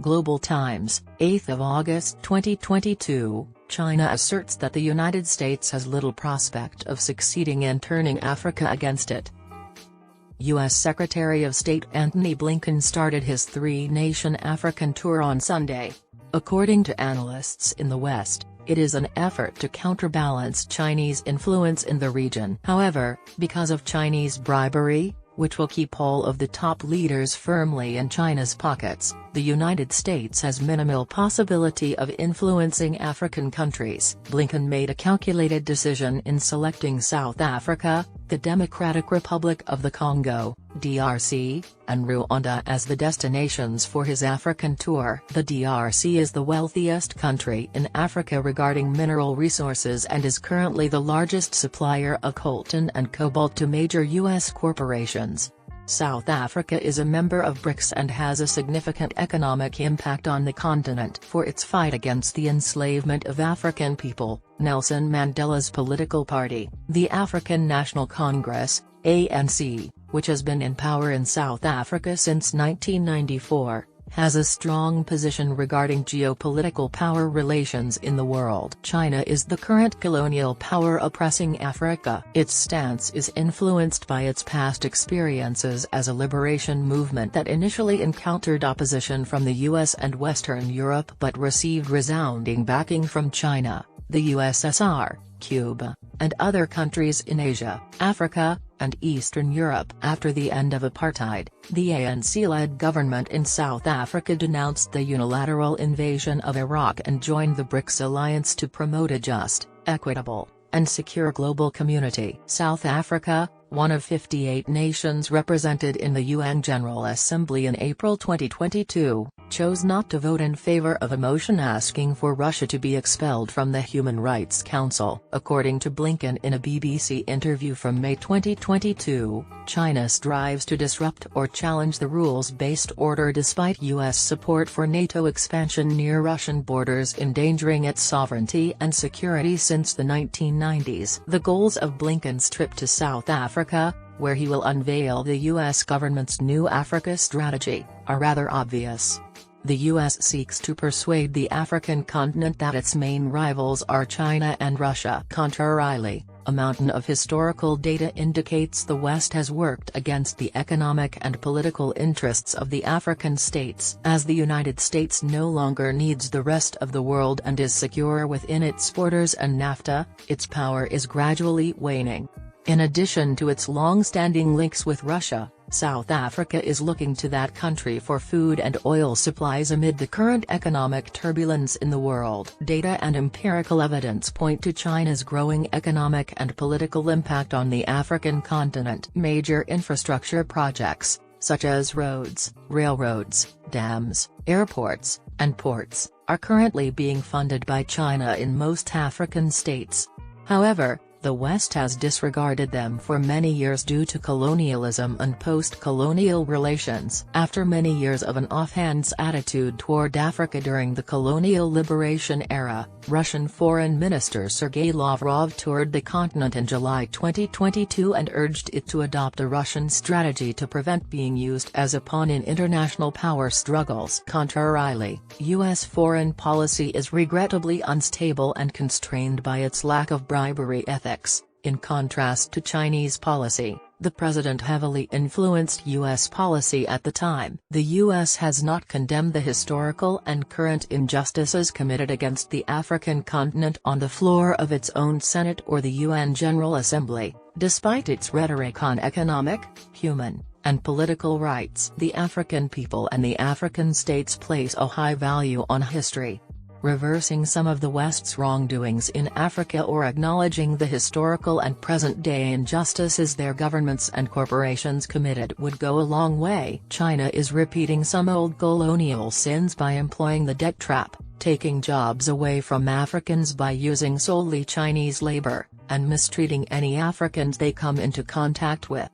Global Times, 8 August 2022, China asserts that the United States has little prospect of succeeding in turning Africa against it. U.S. Secretary of State Antony Blinken started his three-nation African tour on Sunday. According to analysts in the West, it is an effort to counterbalance Chinese influence in the region. However, because of Chinese bribery, which will keep all of the top leaders firmly in China's pockets, the United States has minimal possibility of influencing African countries. Blinken made a calculated decision in selecting South Africa, the Democratic Republic of the Congo, DRC, and Rwanda as the destinations for his African tour. The DRC is the wealthiest country in Africa regarding mineral resources and is currently the largest supplier of coltan and cobalt to major U.S. corporations. South Africa is a member of BRICS and has a significant economic impact on the continent for its fight against the enslavement of African people. Nelson Mandela's political party, the African National Congress, ANC, which has been in power in South Africa since 1994, has a strong position regarding geopolitical power relations in the world. China is the current colonial power oppressing Africa. Its stance is influenced by its past experiences as a liberation movement that initially encountered opposition from the US and Western Europe but received resounding backing from China, the USSR, Cuba, and other countries in Asia, Africa, and Eastern Europe. After the end of apartheid, the ANC-led government in South Africa denounced the unilateral invasion of Iraq and joined the BRICS alliance to promote a just, equitable, and secure global community. South Africa, one of 58 nations represented in the UN General Assembly in April 2022, chose not to vote in favor of a motion asking for Russia to be expelled from the Human Rights Council. According to Blinken in a BBC interview from May 2022, China strives to disrupt or challenge the rules-based order despite U.S. support for NATO expansion near Russian borders, endangering its sovereignty and security since the 1990s. The goals of Blinken's trip to South Africa, where he will unveil the U.S. government's new Africa strategy, are rather obvious. The U.S. seeks to persuade the African continent that its main rivals are China and Russia. Contrarily, a mountain of historical data indicates the West has worked against the economic and political interests of the African states. As the United States no longer needs the rest of the world and is secure within its borders and NAFTA, its power is gradually waning. In addition to its long-standing links with Russia, South Africa is looking to that country for food and oil supplies amid the current economic turbulence in the world. Data and empirical evidence point to China's growing economic and political impact on the African continent. Major infrastructure projects, such as roads, railroads, dams, airports, and ports, are currently being funded by China in most African states. However, the West has disregarded them for many years due to colonialism and post-colonial relations. After many years of an offhands attitude toward Africa during the colonial liberation era, Russian Foreign Minister Sergei Lavrov toured the continent in July 2022 and urged it to adopt a Russian strategy to prevent being used as a pawn in international power struggles. Contrarily, U.S. foreign policy is regrettably unstable and constrained by its lack of bribery ethics. In contrast to Chinese policy, the president heavily influenced U.S. policy at the time. The U.S. has not condemned the historical and current injustices committed against the African continent on the floor of its own Senate or the UN General Assembly, despite its rhetoric on economic, human, and political rights. The African people and the African states place a high value on history. Reversing some of the West's wrongdoings in Africa or acknowledging the historical and present-day injustices their governments and corporations committed would go a long way. China is repeating some old colonial sins by employing the debt trap, taking jobs away from Africans by using solely Chinese labor, and mistreating any Africans they come into contact with.